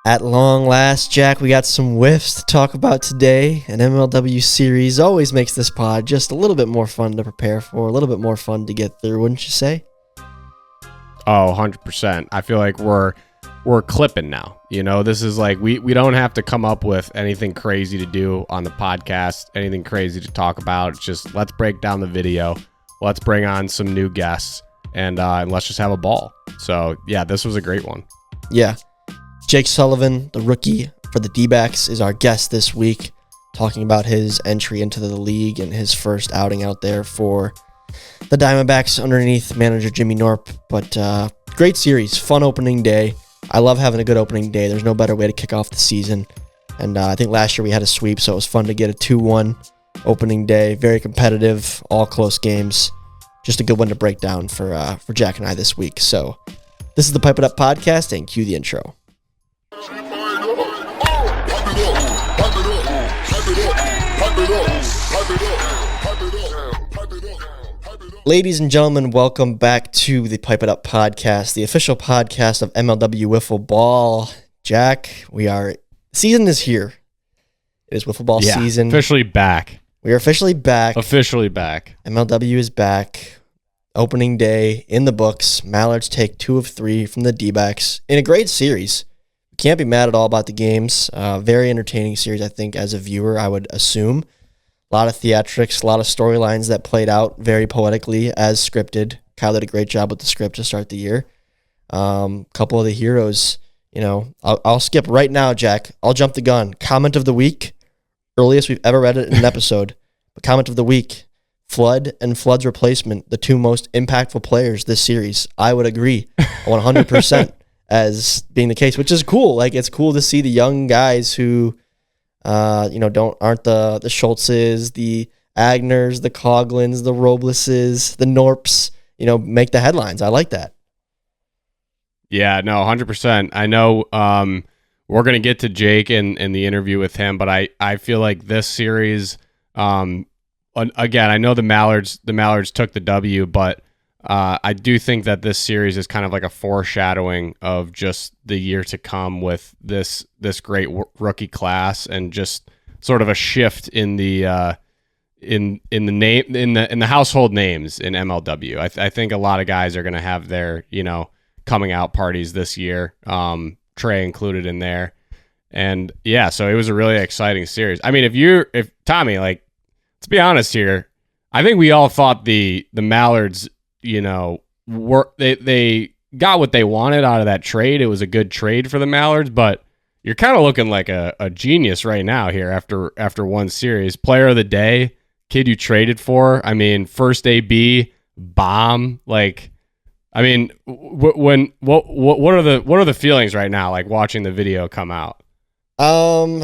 At long last, Jack, we got some whiffs to talk about today. An MLW series always makes this pod just a little bit more fun to prepare for, a little bit more fun to get through, wouldn't you say? Oh, 100%. I feel like we're clipping now. You know, this is like we don't have to come up with anything crazy to do on the podcast, anything crazy to talk about. It's just let's break down the video. Let's bring on some new guests and let's just have a ball. So, yeah, this was a great one. Yeah. Jake Sullivan, the rookie for the DBacks, is our guest this week, talking about his entry into the league and his first outing out there for the Diamondbacks underneath manager Jimmy Norp. But great series, fun opening day. I love having a good opening day. There's no better way to kick off the season. And I think last year we had a sweep, so it was fun to get a 2-1 opening day. Very competitive, all close games. Just a good one to break down for Jack and I this week. So this is the Pipe It Up podcast, and cue the intro. Ladies and gentlemen, welcome back to the Pipe It Up podcast, the official podcast of MLW Wiffle Ball. Jack, season is here. It is Wiffle Ball season. Officially back. We are officially back. Officially back. MLW is back. Opening day in the books. Mallards take 2 of 3 from the DBacks in a great series. Can't be mad at all about the games. Very entertaining series, I think, as a viewer, I would assume. A lot of theatrics, a lot of storylines that played out very poetically as scripted. Kyle did a great job with the script to start the year. Couple of the heroes, you know, I'll skip right now, Jack. I'll jump the gun. Comment of the week. Earliest we've ever read it in an episode. But comment of the week. Flood and Flood's replacement, the 2 most impactful players this series. I would agree 100%. As being the case, which is cool. Like, it's cool to see the young guys who, aren't the Schultzes, the Agners, the Coglins, the Robleses, the Norps, make the headlines. I like that. Yeah, no, 100%. I know we're going to get to Jake and the interview with him, but I feel like this series, again, I know the Mallards took the W, but I do think that this series is kind of like a foreshadowing of just the year to come with this great rookie class, and just sort of a shift in the in the household names in MLW. I think a lot of guys are going to have their coming out parties this year. Trey included in there, and yeah, so it was a really exciting series. I mean, if Tommy, like, let's be honest here, I think we all thought the Mallards, they got what they wanted out of that trade. It was a good trade for the Mallards, but you're kind of looking like a genius right now here after one series. Player of the day, kid you traded for. I mean, first AB bomb. Like, I mean, what are the feelings right now? Like, watching the video come out. I'm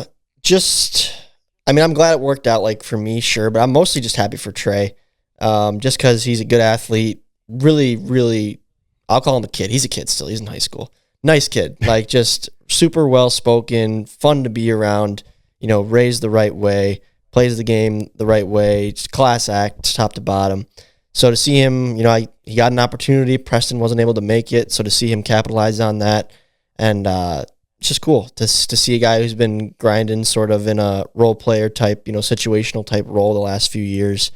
glad it worked out. Like, for me, sure, but I'm mostly just happy for Trey. Just because he's a good athlete. Really, really, I'll call him a kid. He's a kid still. He's in high school. Nice kid. Like, just super well-spoken, fun to be around, raised the right way, plays the game the right way, just class act, top to bottom. So to see him, he got an opportunity. Preston wasn't able to make it. So to see him capitalize on that, and it's just cool to see a guy who's been grinding sort of in a role player type, situational type role the last few years,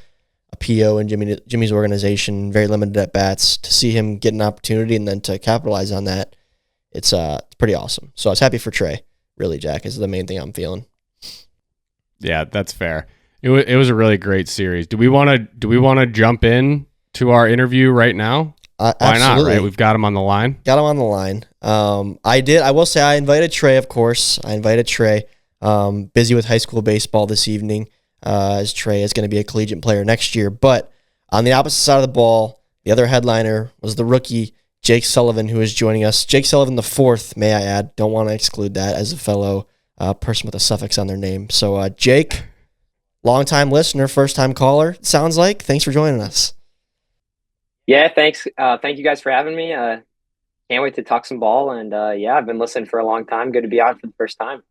a PO in Jimmy's organization, very limited at bats. To see him get an opportunity and then to capitalize on that, it's pretty awesome. So I was happy for Trey. Really, Jack, is the main thing I'm feeling. Yeah, that's fair. It was a really great series. Do we want to jump in to our interview right now? Why not? Right, we've got him on the line. Got him on the line. I will say I invited Trey. Of course, I invited Trey. Busy with high school baseball this evening. As Trey is going to be a collegiate player next year. But on the opposite side of the ball, the other headliner was the rookie, Jake Sullivan, who is joining us. Jake Sullivan the 4th, may I add. Don't want to exclude that as a fellow person with a suffix on their name. So, Jake, longtime listener, first-time caller, it sounds like. Thanks for joining us. Yeah, thanks. Thank you guys for having me. Can't wait to talk some ball. And, I've been listening for a long time. Good to be on for the first time.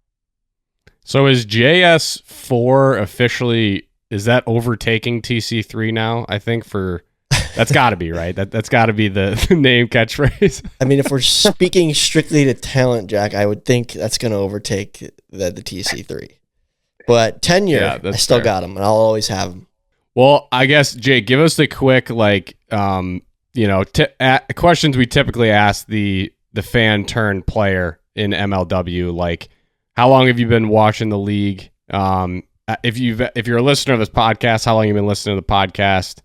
So is JS4 officially, is that overtaking TC3 now, I think, for That's got to be right. That's got to be the name catchphrase. I mean, if we're speaking strictly to talent, Jack, I would think that's going to overtake the TC3. But tenure, Yeah, I still got him, and I'll always have him. Well, I guess, Jake, give us the quick, questions we typically ask the fan turned player in MLW. Like, how long have you been watching the league? If you're a listener of this podcast, how long have you been listening to the podcast?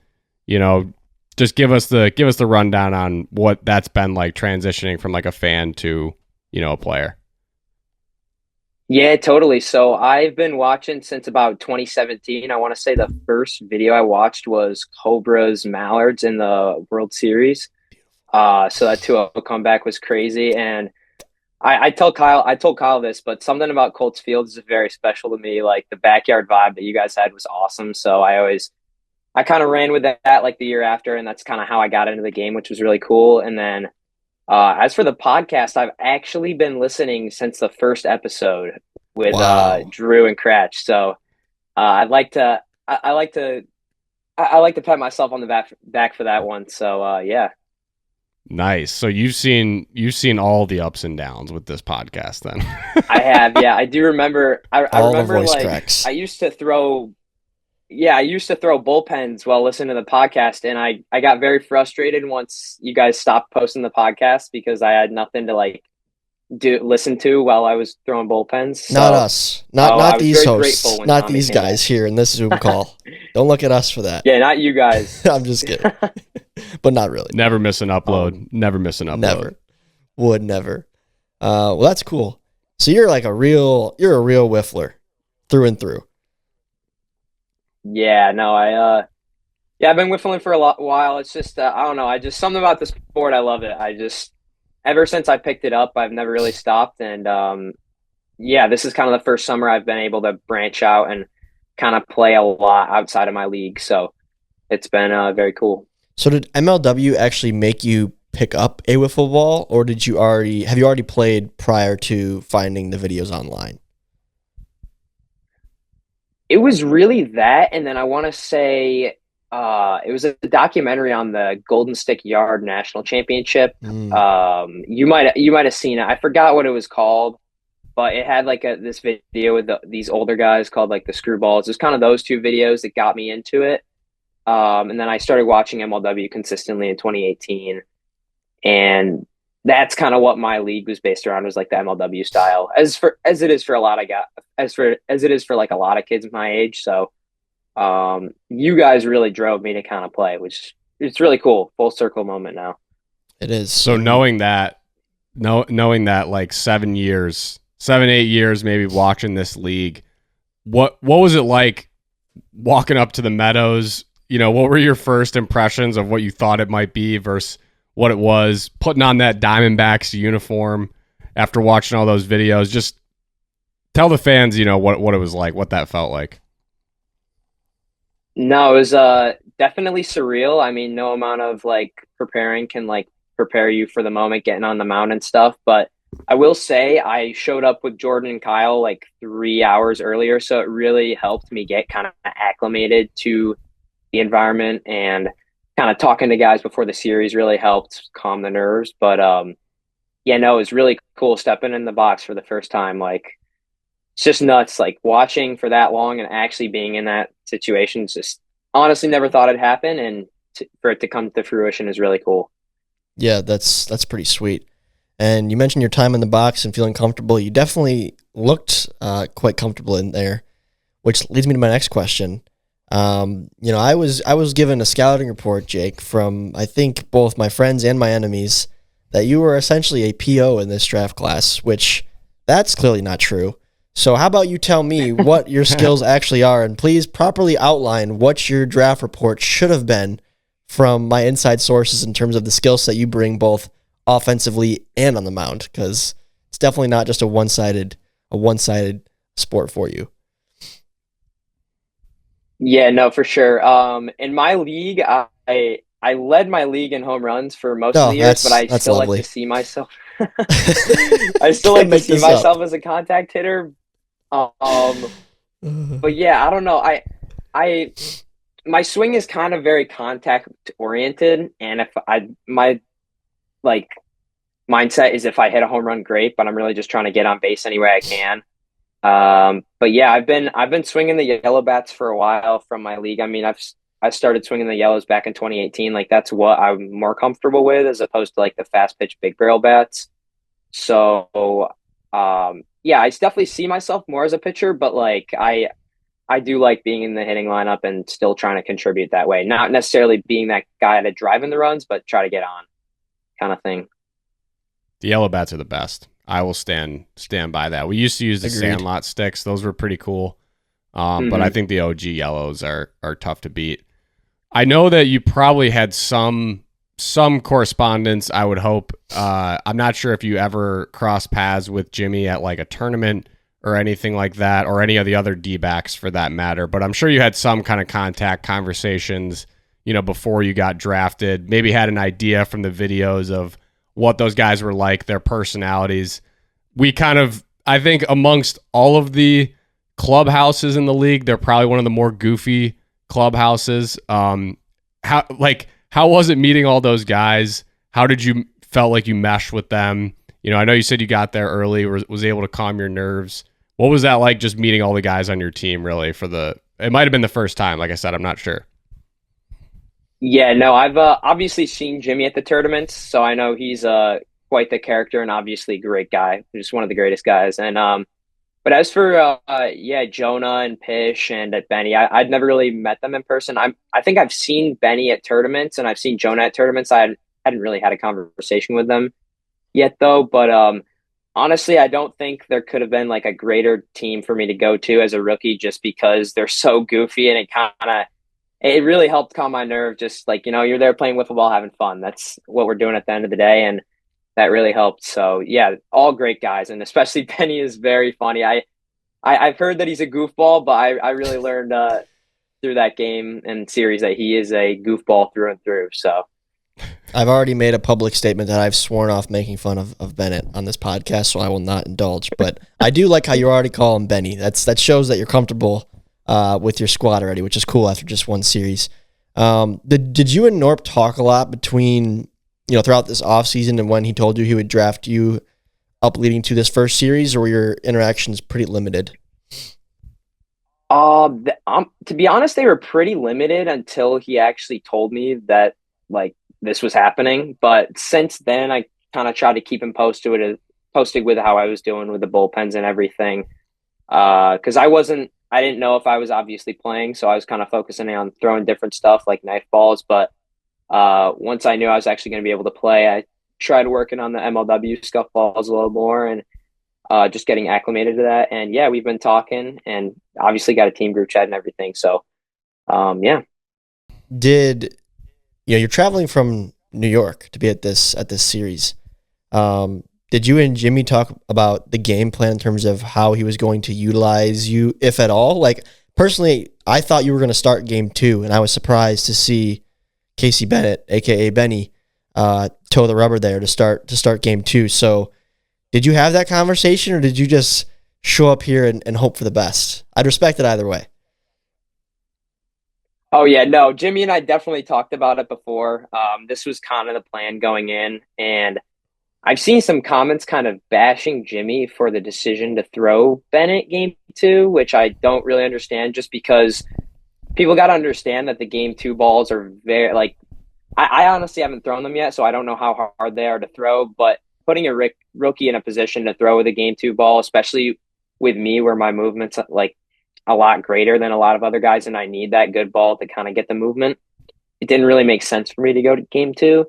Just give us the rundown on what that's been like transitioning from like a fan to, a player. Yeah, totally. So I've been watching since about 2017. I want to say the first video I watched was Cobra's Mallards in the World Series. So that 2-0 comeback was crazy. And I told Kyle this, but something about Colts Fields is very special to me. Like the backyard vibe that you guys had was awesome. So I kind of ran with that like the year after, and that's kind of how I got into the game, which was really cool. And then as for the podcast, I've actually been listening since the first episode with Drew and Cratch. So I like to pat myself on the back for that one. So yeah. Nice. So you've seen all the ups and downs with this podcast then. I have, yeah. I do remember. I remember the voice like cracks. I used to throw bullpens while listening to the podcast, and I got very frustrated once you guys stopped posting the podcast because I had nothing to listen to while I was throwing bullpens. So, not us, not these hosts, not these guys here in this Zoom call. Don't look at us for that. Yeah, not you guys. I'm just kidding, but not really. Never miss an upload. Never miss an upload. Never. Would never. Well, that's cool. So you're a real whiffler through and through. Yeah, no, I've been whiffling for a while. It's just, I don't know. Something about the sport. I love it. Ever since I picked it up, I've never really stopped. And, this is kind of the first summer I've been able to branch out and kind of play a lot outside of my league. So it's been very cool. So did MLW actually make you pick up a wiffle ball, or have you already played prior to finding the videos online? It was really that, and then I want to say it was a documentary on the Golden Stick Yard National Championship. You might have seen it. I forgot what it was called, but it had this video with these older guys called like the Screwballs. It was kind of those two videos that got me into it. And then I started watching MLW consistently in 2018, and that's kind of what my league was based around, was like the MLW style, as it is for a lot like a lot of kids my age. So you guys really drove me to kind of play, which it's really cool. Full circle moment now. It is. So knowing that like 8 years maybe watching this league, what was it like walking up to the Meadows? What were your first impressions of what you thought it might be versus what it was, putting on that Diamondbacks uniform after watching all those videos? Just tell the fans, what it was like, what that felt like. No, it was definitely surreal. I mean, no amount of preparing can prepare you for the moment, getting on the mound and stuff. But I will say I showed up with Jordan and Kyle 3 hours earlier, so it really helped me get kind of acclimated to the environment, and kind of talking to guys before the series really helped calm the nerves. But it was really cool stepping in the box for the first time. It's just nuts, watching for that long and actually being in that situation. Just honestly never thought it'd happen, and for it to come to fruition is really cool. Yeah, that's pretty sweet. And you mentioned your time in the box and feeling comfortable. You definitely looked quite comfortable in there, which leads me to my next question. I was given a scouting report, Jake, from I think both my friends and my enemies, that you were essentially a PO in this draft class, which that's clearly not true. So how about you tell me what your skills actually are, and please properly outline what your draft report should have been from my inside sources in terms of the skill set you bring both offensively and on the mound, because it's definitely not just a one-sided sport for you. Yeah, no, for sure. In my league, I led my league in home runs for most of the years, but I still lovely. like to see myself. I still like to see myself as a contact hitter. But yeah, I don't know. I my swing is kind of very contact oriented, and if I my like mindset is if I hit a home run, great, but I'm really just trying to get on base any way I can. But yeah, I've been swinging the yellow bats for a while from my league. I mean, I started swinging the yellows back in 2018. Like that's what I'm more comfortable with as opposed to like the fast pitch big barrel bats. So, yeah, I definitely see myself more as a pitcher, but like I do like being in the hitting lineup and still trying to contribute that way. Not necessarily being that guy to drive in the runs, but try to get on kind of thing. The yellow bats are the best. I will stand by that. We used to use the Sandlot sticks; those were pretty cool. But I think the OG yellows are tough to beat. I know that you probably had some correspondence. I would hope. I'm not sure if you ever crossed paths with Jimmy at like a tournament or anything like that, or any of the other DBacks for that matter. But I'm sure you had some kind of contact conversations, before you got drafted. Maybe had an idea from the videos of what those guys were like, their personalities. We kind of, I think amongst all of the clubhouses in the league, they're probably one of the more goofy clubhouses. How was it meeting all those guys? How did you felt like you meshed with them? I know you said you got there early, was able to calm your nerves. What was that like, just meeting all the guys on your team, really, it might have been the first time, like I said, I'm not sure. Yeah, no, I've obviously seen Jimmy at the tournaments, so I know he's quite the character and obviously a great guy, just one of the greatest guys. And but as for yeah, Jonah and Pish and at Benny, I'd never really met them in person. I think I've seen Benny at tournaments and I've seen Jonah at tournaments. I hadn't really had a conversation with them yet though, but honestly, I don't think there could have been like a greater team for me to go to as a rookie just because they're so goofy and it really helped calm my nerve. Just like, you're there playing wiffle ball, having fun. That's what we're doing at the end of the day. And that really helped. So yeah, all great guys. And especially Benny is very funny. I've heard that he's a goofball, but I really learned through that game and series that he is a goofball through and through. So I've already made a public statement that I've sworn off making fun of Bennett on this podcast, so I will not indulge. But I do like how you already call him Benny. That shows that you're comfortable with your squad already, which is cool after just one series. Did you and Norp talk a lot between, throughout this offseason and when he told you he would draft you up leading to this first series, or were your interactions pretty limited? To be honest, they were pretty limited until he actually told me that like this was happening. But since then, I kind of tried to keep him posted with how I was doing with the bullpens and everything. Because I didn't know if I was obviously playing, so I was kind of focusing on throwing different stuff like knife balls. But once I knew I was actually going to be able to play, I tried working on the MLW scuff balls a little more and just getting acclimated to that. And yeah, we've been talking and obviously got a team group chat and everything. So yeah. You're traveling from New York to be at this series. Did you and Jimmy talk about the game plan in terms of how he was going to utilize you, if at all? Like, personally, I thought you were going to start game 2, and I was surprised to see Casey Bennett, a.k.a. Benny, toe the rubber there to start game 2. So did you have that conversation, or did you just show up here and hope for the best? I'd respect it either way. Oh, yeah, no, Jimmy and I definitely talked about it before. This was kind of the plan going in, and I've seen some comments kind of bashing Jimmy for the decision to throw Bennett game 2, which I don't really understand, just because people got to understand that the game 2 balls are very, like, I honestly haven't thrown them yet, so I don't know how hard they are to throw, but putting a rookie in a position to throw with a game 2 ball, especially with me where my movement's like a lot greater than a lot of other guys and I need that good ball to kind of get the movement, it didn't really make sense for me to go to game 2.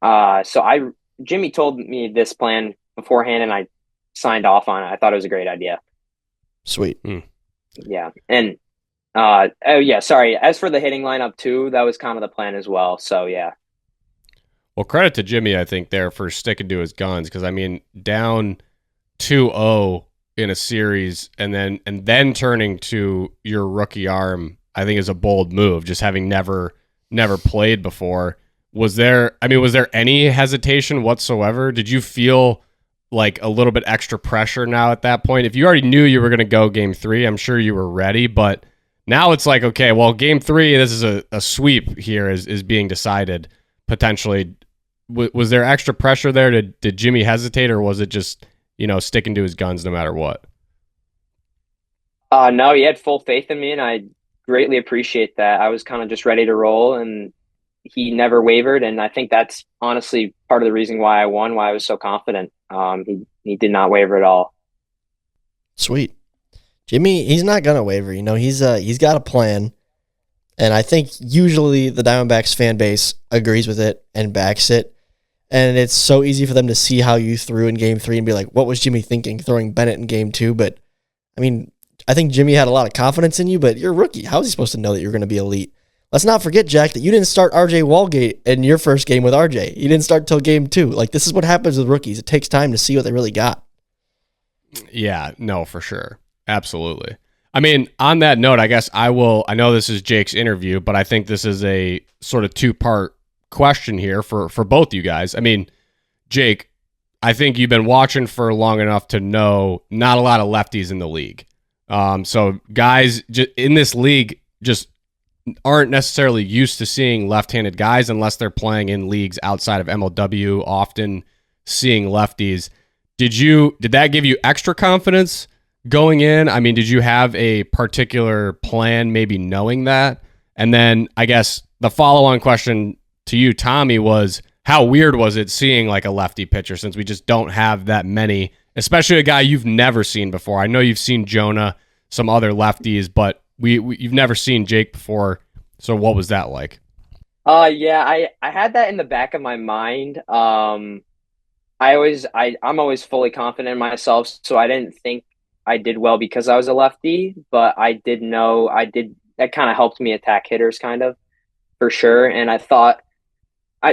So Jimmy told me this plan beforehand and I signed off on it. I thought it was a great idea. Sweet. Yeah. And oh yeah, sorry. As for the hitting lineup too, that was kind of the plan as well. So yeah. Well, credit to Jimmy, I think, there for sticking to his guns, because I mean, down 2-0 in a series and then turning to your rookie arm, I think is a bold move, just having never played before. Was there any hesitation whatsoever? Did you feel like a little bit extra pressure now at that point? If you already knew you were going to go game 3, I'm sure you were ready, but Now it's like, okay, well, game 3, this is a sweep here is being decided potentially. Was there extra pressure there? Did Jimmy hesitate, or was it just, sticking to his guns no matter what? No, he had full faith in me, and I greatly appreciate that. I was kind of just ready to roll, and he never wavered. And I think that's honestly part of the reason why I won, why I was so confident. He did not waver at all. Sweet. Jimmy, he's not going to waver. He's got a plan. And I think usually the Diamondbacks fan base agrees with it and backs it. And it's so easy for them to see how you threw in game 3 and be like, what was Jimmy thinking throwing Bennett in game 2? But, I mean, I think Jimmy had a lot of confidence in you, but you're a rookie. How is he supposed to know that you're going to be elite? Let's not forget, Jack, that you didn't start RJ Walgate in your first game with RJ. You didn't start till game 2. Like, this is what happens with rookies. It takes time to see what they really got. Yeah, no, for sure. Absolutely. I mean, on that note, I guess I know this is Jake's interview, but I think this is a sort of 2-part question here for both you guys. I mean, Jake, I think you've been watching for long enough to know not a lot of lefties in the league. So guys in this league just aren't necessarily used to seeing left-handed guys unless they're playing in leagues outside of MLW, often seeing lefties. Did that give you extra confidence going in? I mean, did you have a particular plan, maybe knowing that? And then I guess the follow-on question to you, Tommy, was how weird was it seeing like a lefty pitcher, since we just don't have that many, especially a guy you've never seen before? I know you've seen Jonah, some other lefties, but you've never seen Jake before. So what was that like? Yeah, I had that in the back of my mind. I'm always fully confident in myself, so I didn't think I did well because I was a lefty, but I did know that kind of helped me attack hitters kind of, for sure. And I thought,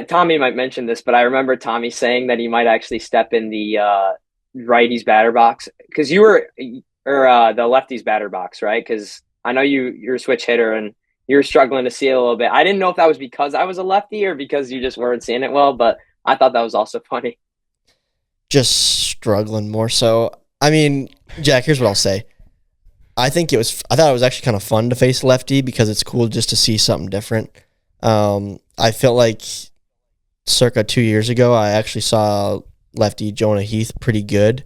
Tommy might mention this, but I remember Tommy saying that he might actually step in the righties batter box, because you were, or the lefties batter box, right? Because I know you're a switch hitter and you're struggling to see it a little bit. I didn't know if that was because I was a lefty or because you just weren't seeing it well, but I thought that was also funny. Just struggling more so. I mean, Jack, here's what I'll say. I thought it was actually kind of fun to face lefty because it's cool just to see something different. I felt like circa 2 years ago, I actually saw lefty Jonah Heath pretty good.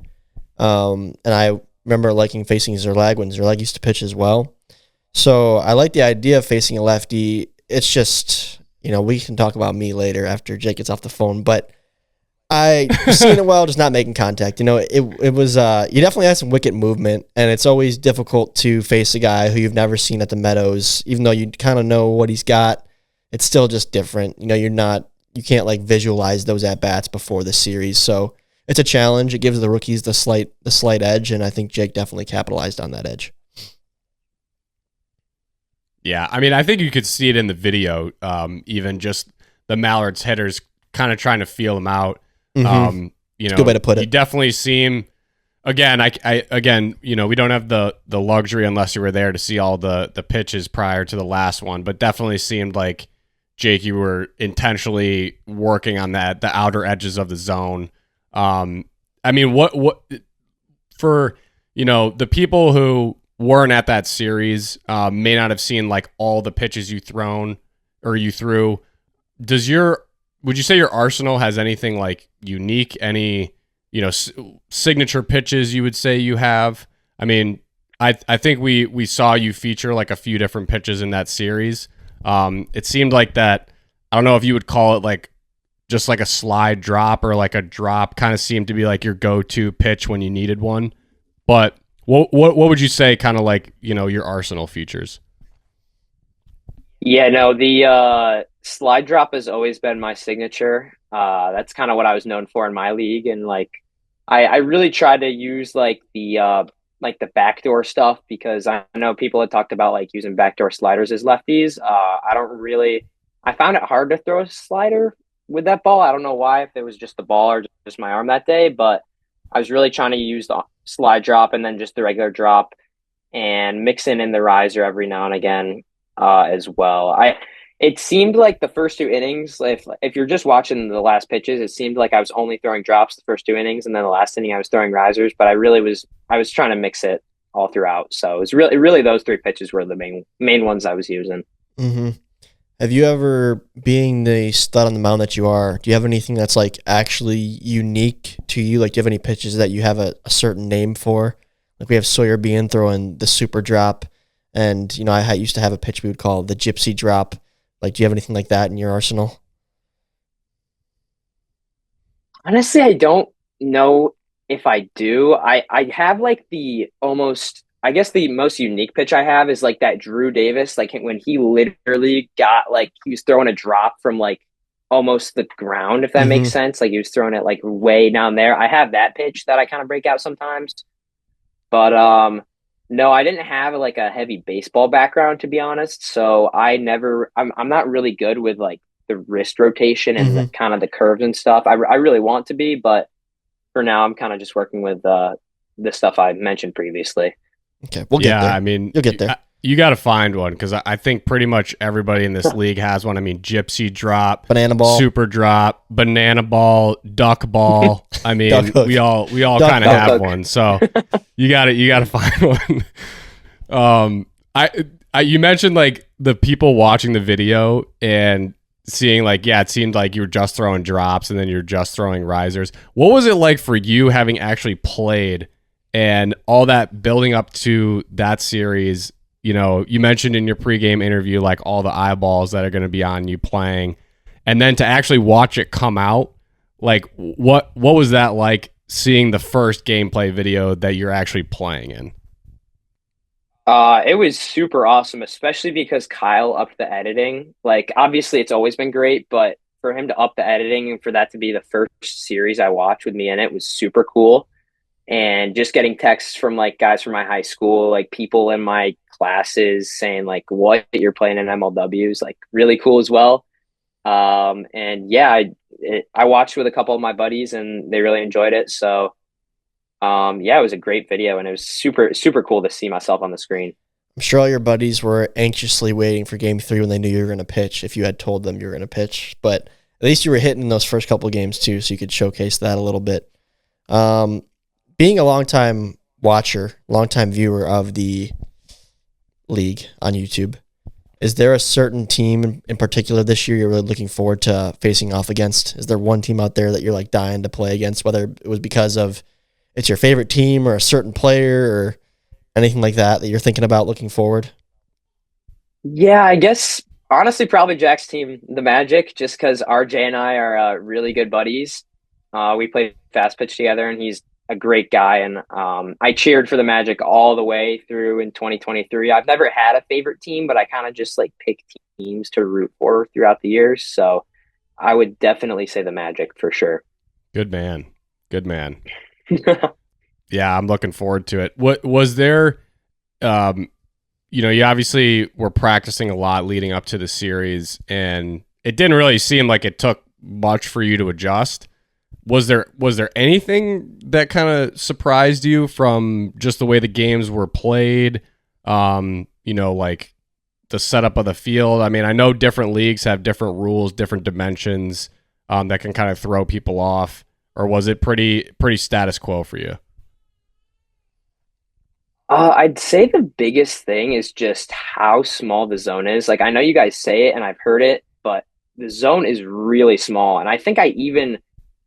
And I remember liking facing Zerlag when Zerlag used to pitch as well. So I like the idea of facing a lefty. It's just, we can talk about me later after Jake gets off the phone, but I seen it well, just not making contact. It was you definitely had some wicket movement, and it's always difficult to face a guy who you've never seen at the Meadows, even though you kind of know what he's got. It's still just different. You can't like visualize those at bats before the series, so it's a challenge. It gives the rookies the slight edge, and I think Jake definitely capitalized on that edge. Yeah, I mean, I think you could see it in the video, even just the Mallards hitters kind of trying to feel him out. Mm-hmm. Good way to put it. You definitely seem, again, we don't have the luxury unless you were there to see all the pitches prior to the last one, but definitely seemed like, Jake, you were intentionally working on the outer edges of the zone. I mean, what for, the people who weren't at that series, may not have seen like all the pitches you threw. Would you say your arsenal has anything like unique, any, signature pitches you would say you have? I mean, I think we saw you feature like a few different pitches in that series. It seemed like that, I don't know if you would call it like just like a slide drop or like a drop, kind of seemed to be like your go-to pitch when you needed one. But what would you say kind of like, your arsenal features? Yeah, no, the slide drop has always been my signature. That's kind of what I was known for in my league. And like, I really tried to use like the backdoor stuff, because I know people had talked about like using backdoor sliders as lefties. I found it hard to throw a slider with that ball. I don't know why, if it was just the ball or just my arm that day, but I was really trying to use the slide drop and then just the regular drop and mixing in the riser every now and again as well. It seemed like the first 2 innings, if you're just watching the last pitches, it seemed like I was only throwing drops the first 2 innings, and then the last inning I was throwing risers, but I was trying to mix it all throughout. So it was really those three pitches were the main ones I was using. Mm-hmm. Have you ever, being the stud on the mound that you are, do you have anything that's like actually unique to you? Like, do you have any pitches that you have a certain name for? Like we have Sawyer Bean throwing the super drop, and I used to have a pitch we would call the gypsy drop. Like, do you have anything like that in your arsenal? Honestly, I don't know if I do. I have like the almost, I guess the most unique pitch I have is like that Drew Davis, like when he literally got like he was throwing a drop from like almost the ground, if that makes sense. Like he was throwing it like way down there. I have that pitch that I kind of break out sometimes. But no, I didn't have like a heavy baseball background, to be honest. So I'm not really good with like the wrist rotation and the, kind of the curves and stuff. I really want to be, but for now I'm kind of just working with the stuff I mentioned previously. Okay, we'll get there. I mean, you'll get there. You got to find one, because I think pretty much everybody in this league has one. I mean, gypsy drop, banana ball, super drop, banana ball, duck ball. I mean, we all kind of have one. So you got to find one. You mentioned like the people watching the video and seeing like, yeah, it seemed like you were just throwing drops and then you're just throwing risers. What was it like for you having actually played and all that building up to that series? You mentioned in your pregame interview, like all the eyeballs that are going to be on you playing, and then to actually watch it come out, like what was that like, seeing the first gameplay video that you're actually playing in? It was super awesome, especially because Kyle upped the editing. Like, obviously it's always been great, but for him to up the editing and for that to be the first series I watched with me in it was super cool. And just getting texts from like guys from my high school, like people in my classes saying like, what, you're playing in MLW is like really cool as well. And yeah, I watched with a couple of my buddies and they really enjoyed it. So yeah, it was a great video and it was super, super cool to see myself on the screen. I'm sure all your buddies were anxiously waiting for game 3 when they knew you were going to pitch, if you had told them you were going to pitch, but at least you were hitting in those first couple of games too, so you could showcase that a little bit. Being a longtime watcher, longtime viewer of the league on YouTube, is there a certain team in particular this year you're really looking forward to facing off against? Is there one team out there that you're like dying to play against, whether it was because of it's your favorite team or a certain player or anything like that you're thinking about looking forward? Yeah, I guess honestly probably Jack's team, the Magic, just because RJ and I are really good buddies. We play fast pitch together and he's a great guy, and I cheered for the Magic all the way through in 2023. I've never had a favorite team, but I kind of just like pick teams to root for throughout the years. So I would definitely say the Magic for sure. Good man. Yeah, I'm looking forward to it. What was there? You obviously were practicing a lot leading up to the series, and it didn't really seem like it took much for you to adjust. Was there anything that kind of surprised you from just the way the games were played? Like the setup of the field. I mean, I know different leagues have different rules, different dimensions that can kind of throw people off. Or was it pretty status quo for you? I'd say the biggest thing is just how small the zone is. Like, I know you guys say it and I've heard it, but the zone is really small. And I think I even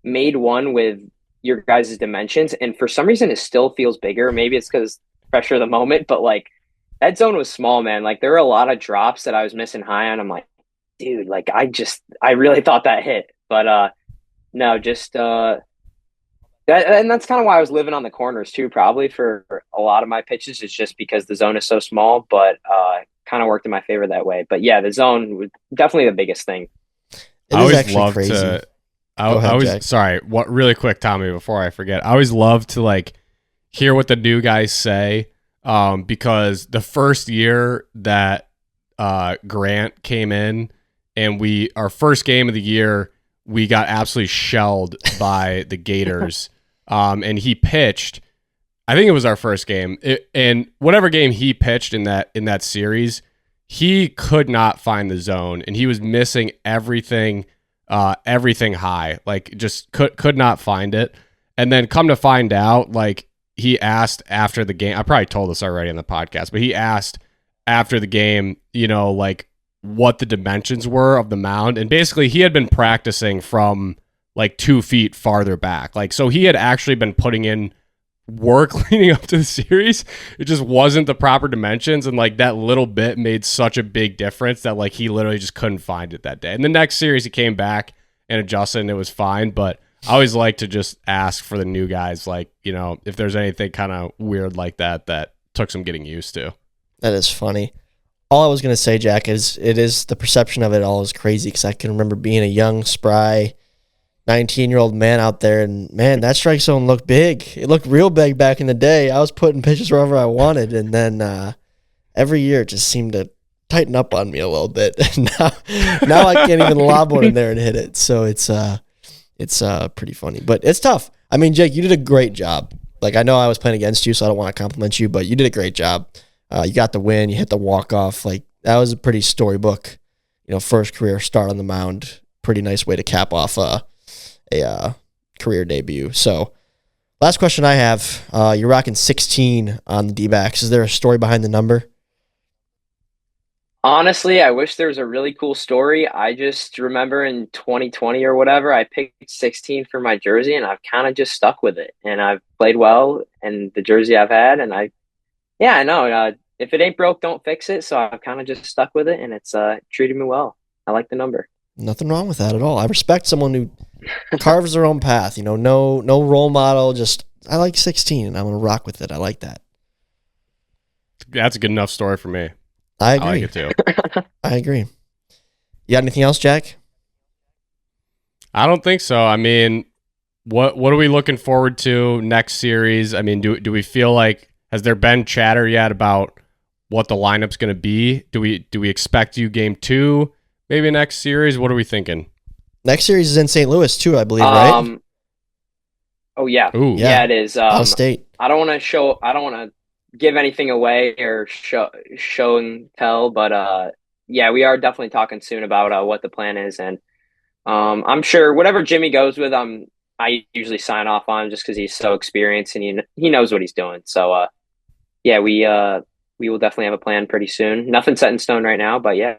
made one with your guys' dimensions, and for some reason it still feels bigger. Maybe it's because pressure of the moment, but like that zone was small, man. Like there were a lot of drops that I was missing high on. I'm like, dude, like I really thought that hit, but no, just that, and that's kind of why I was living on the corners too, probably for a lot of my pitches. It's just because the zone is so small, but kind of worked in my favor that way. But yeah, the zone was definitely the biggest thing. It is actually crazy. Sorry, what really quick, Tommy, before I forget, I always love to like hear what the new guys say, because the first year that Grant came in and our first game of the year, we got absolutely shelled by the Gators, and he pitched. I think it was our first game, and whatever game he pitched in that series, he could not find the zone, and he was missing everything high, like just could not find it. And then come to find out, like he asked after the game. I probably told this already in the podcast, but he asked after the game, like what the dimensions were of the mound. And basically he had been practicing from like 2 feet farther back. Like, so he had actually been putting in work leading up to the series. It just wasn't the proper dimensions. And like that little bit made such a big difference that like he literally just couldn't find it that day. And the next series he came back and adjusted and it was fine. But I always like to just ask for the new guys, like, if there's anything kind of weird like that took some getting used to. That is funny. All I was going to say, Jack, is the perception of it all is crazy because I can remember being a young, spry, 19-year-old man out there, and man, that strike zone looked big. It looked real big back in the day. I was putting pitches wherever I wanted, and then every year it just seemed to tighten up on me a little bit. now I can't even lob one in there and hit it. So it's pretty funny, but it's tough. I mean, Jake, you did a great job. Like, I know I was playing against you, so I don't want to compliment you, but you did a great job. You got the win. You hit the walk-off. Like, that was a pretty storybook, first career start on the mound. Pretty nice way to cap off a career debut. So, last question I have. You're rocking 16 on the D-backs. Is there a story behind the number? Honestly, I wish there was a really cool story. I just remember in 2020 or whatever, I picked 16 for my jersey, and I've kind of just stuck with it. And I've played well in the jersey I've had, and I know. If it ain't broke, don't fix it. So I've kind of just stuck with it, and it's treated me well. I like the number. Nothing wrong with that at all. I respect someone who carves their own path. No role model. Just, I like 16, and I'm gonna rock with it. I like that. That's a good enough story for me. I agree. I like it too. I agree. You got anything else, Jack? I don't think so. I mean, what are we looking forward to next series? I mean, do we feel like, has there been chatter yet about what the lineup's going to be? Do we expect you game 2, maybe next series? What are we thinking? Next series is in St. Louis too, I believe, right? Oh yeah. Ooh. Yeah, it is. Out state. I don't want to give anything away or show and tell, but yeah, we are definitely talking soon about what the plan is, and I'm sure whatever Jimmy goes with, I usually sign off on just because he's so experienced and he knows what he's doing. So yeah, we will definitely have a plan pretty soon. Nothing set in stone right now, but yeah.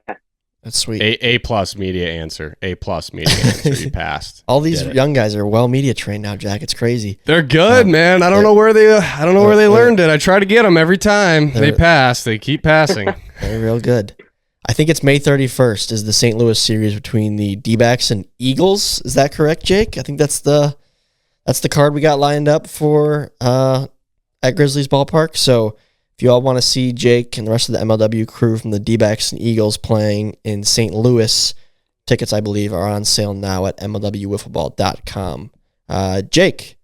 That's sweet. A plus media answer. A plus media answer. You passed. All these young guys are well media trained now, Jack. It's crazy. They're good, man. I don't know where they learned it. I try to get them every time. They pass. They keep passing. They're real good. I think it's May 31st is the St. Louis series between the D-backs and Eagles. Is that correct, Jake? I think that's the card we got lined up for at Grizzlies Ballpark. So if you all want to see Jake and the rest of the MLW crew from the D-backs and Eagles playing in St. Louis, tickets, I believe, are on sale now at mlwwiffleball.com. Jake,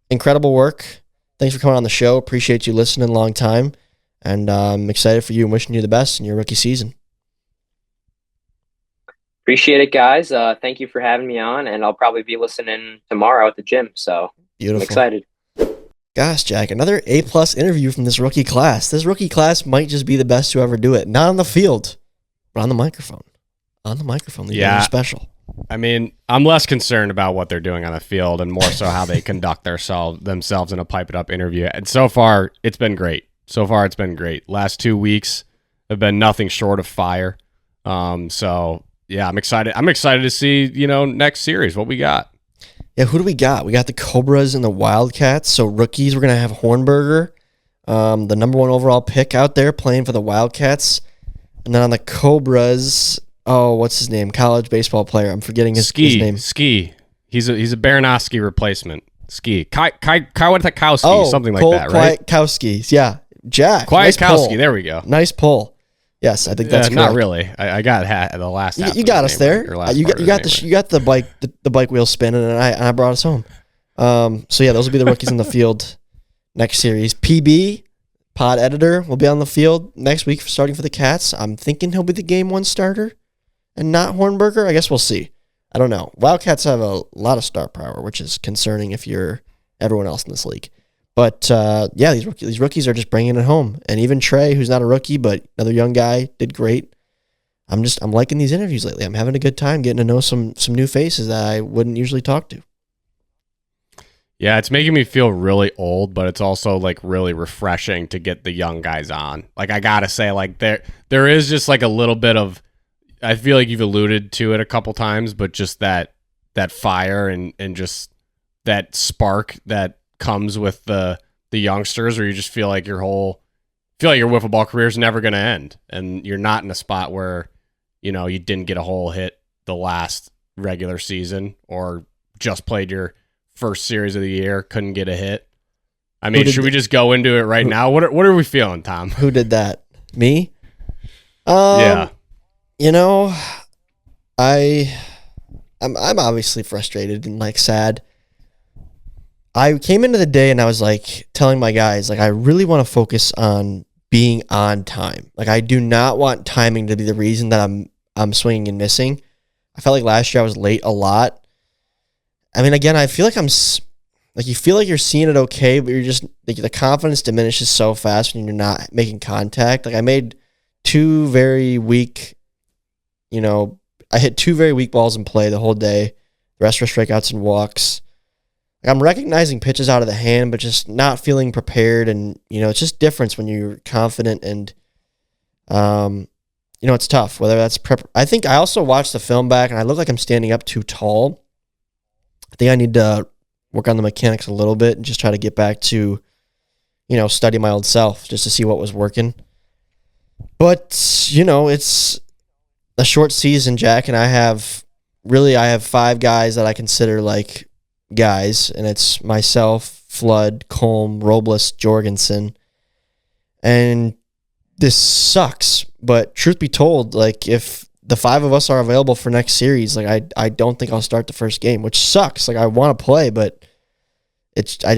incredible work. Thanks for coming on the show. Appreciate you listening a long time. And I'm excited for you and wishing you the best in your rookie season. Appreciate it, guys. Thank you for having me on, and I'll probably be listening tomorrow at the gym. So Beautiful. I'm excited. Gosh, Jack, another A-plus interview from this rookie class. This rookie class might just be the best to ever do it. Not on the field, but on the microphone. On the microphone. They're special. I mean, I'm less concerned about what they're doing on the field and more so how they conduct themselves in a pipe-it-up interview. And so far, it's been great. Last 2 weeks have been nothing short of fire. So, yeah, I'm excited. I'm excited to see, next series, what we got. Yeah, who do we got? We got the Cobras and the Wildcats. So rookies, we're going to have Hornberger, the number 1 overall pick out there playing for the Wildcats. And then on the Cobras, what's his name? College baseball player. I'm forgetting his name. Ski. He's a Baranowski replacement. Ski. Kwiatkowski, something like that, right? Kwiatkowski. Yeah. Jack. Kwiatkowski. Nice there we go. Nice pull. Yes, I think that's correct. Not really. I got the last. You got us there. You got the bike wheel spinning, and I brought us home. So yeah, those will be the rookies in the field next series. PB, pod editor, will be on the field next week starting for the Cats. I'm thinking he'll be the game 1 starter, and not Hornberger. I guess we'll see. I don't know. Wildcats have a lot of star power, which is concerning if you're everyone else in this league. But, yeah, these rookies are just bringing it home. And even Trey, who's not a rookie, but another young guy, did great. I'm liking these interviews lately. I'm having a good time getting to know some new faces that I wouldn't usually talk to. Yeah, it's making me feel really old, but it's also like really refreshing to get the young guys on. Like I gotta say, like there is just like a little bit of, I feel like you've alluded to it a couple times, but just that fire and just that spark that comes with the youngsters, where you just feel like your wiffle ball career is never gonna end, and you're not in a spot where you didn't get a whole hit the last regular season or just played your first series of the year, couldn't get a hit. I mean, should we just go into it right now? What are we feeling, Tom? Who did that? Me? Yeah. I'm obviously frustrated and like sad. I came into the day and I was like telling my guys, like, I really want to focus on being on time. Like, I do not want timing to be the reason that I'm swinging and missing. I felt like last year I was late a lot. I mean, again, I feel like you feel like you're seeing it okay, but you're just, like, the confidence diminishes so fast when you're not making contact. Like, I made two very weak, I hit two very weak balls in play the whole day. The rest were strikeouts and walks. Like, I'm recognizing pitches out of the hand, but just not feeling prepared. And, it's just difference when you're confident and, it's tough. Whether that's I think I also watched the film back and I look like I'm standing up too tall. I think I need to work on the mechanics a little bit and just try to get back to, study my old self just to see what was working. But, it's a short season, Jack, and I have 5 guys that I consider like guys, and it's myself, Flood, Colm, Robles, Jorgensen. And this sucks, but truth be told, like, if the 5 of us are available for next series, like, I don't think I'll start the first game, which sucks. Like, I want to play, but I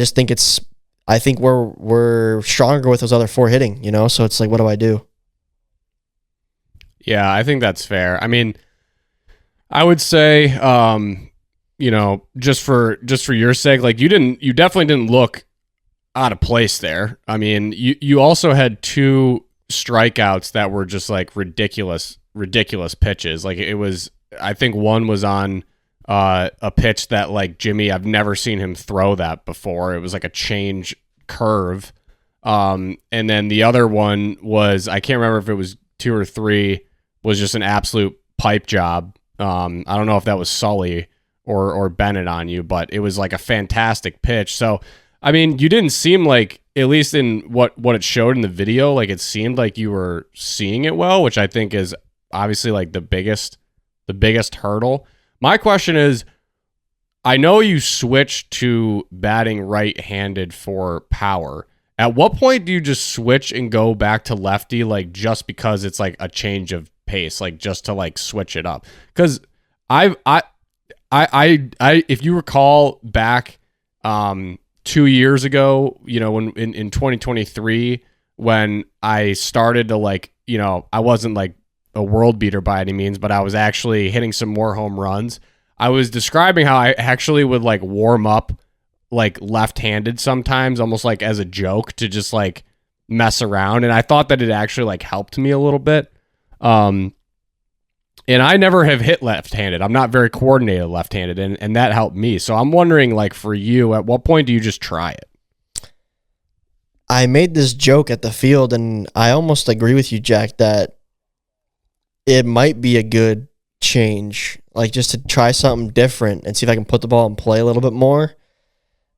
think we're stronger with those other 4 hitting, so it's like, what do I do? Yeah, I think that's fair. I mean, I would say, just for your sake, like, you definitely didn't look out of place there. I mean, you also had 2 strikeouts that were just like ridiculous pitches. Like, it was, I think one was on a pitch that, like, Jimmy, I've never seen him throw that before. It was like a change curve. And then the other one was, I can't remember if it was 2 or 3, was just an absolute pipe job. I don't know if that was Sully or Bennett on you, but it was like a fantastic pitch. So, I mean, you didn't seem like, at least in what it showed in the video, like, it seemed like you were seeing it well, which I think is obviously like the biggest hurdle. My question is, I know you switched to batting right-handed for power. At what point do you just switch and go back to lefty, like, just because it's like a change of pace, like, just to like switch it up? Because I if you recall back 2 years ago, when in 2023, when I started to, like, I wasn't like a world beater by any means, but I was actually hitting some more home runs. I was describing how I actually would like warm up like left-handed sometimes, almost like as a joke, to just like mess around. And I thought that it actually like helped me a little bit. And I never have hit left-handed. I'm not very coordinated left-handed, and that helped me. So I'm wondering, like, for you, at what point do you just try it? I made this joke at the field, and I almost agree with you, Jack, that it might be a good change, like, just to try something different and see if I can put the ball in play a little bit more.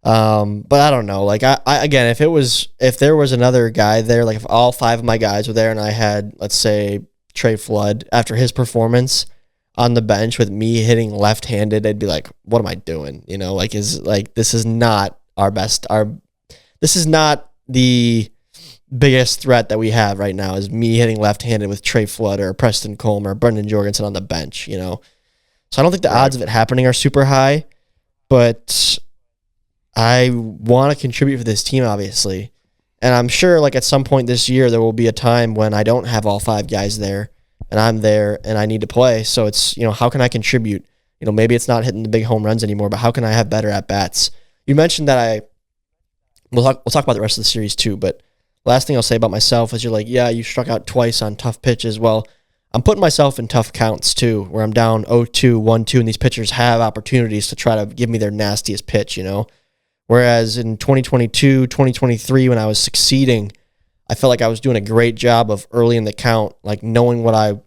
But I don't know. Like, I again, if there was another guy there, like if all 5 of my guys were there and I had, let's say, Trey Flood after his performance on the bench with me hitting left-handed, I'd be like, what am I doing? Like, this is not our best. This is not the biggest threat that we have right now, is me hitting left-handed with Trey Flood or Preston Colm or Brendan Jorgensen on the bench, So I don't think the odds of it happening are super high, but I want to contribute for this team, obviously. And I'm sure, like, at some point this year, there will be a time when I don't have all 5 guys there, and I'm there, and I need to play. So it's, how can I contribute? Maybe it's not hitting the big home runs anymore, but how can I have better at-bats? You mentioned that we'll talk about the rest of the series too, but last thing I'll say about myself is, you're like, yeah, you struck out twice on tough pitches. Well, I'm putting myself in tough counts too, where I'm down 0-2, 1-2, and these pitchers have opportunities to try to give me their nastiest pitch, where Whereas in 2022, 2023, when I was succeeding, I felt like I was doing a great job of early in the count, like knowing what I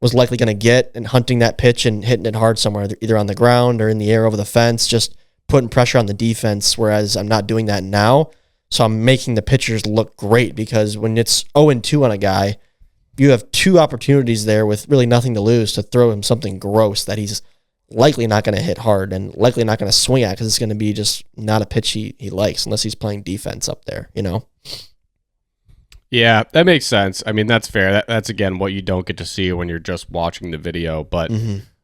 was likely going to get and hunting that pitch and hitting it hard somewhere, either on the ground or in the air over the fence, just putting pressure on the defense, whereas I'm not doing that now. So I'm making the pitchers look great, because when it's 0-2 on a guy, you have two opportunities there with really nothing to lose to throw him something gross that he's likely not going to hit hard and likely not going to swing at, because it's going to be just not a pitch he likes unless he's playing defense up there, you know? Yeah, that makes sense. I mean, that's fair. That's again what you don't get to see when you're just watching the video. But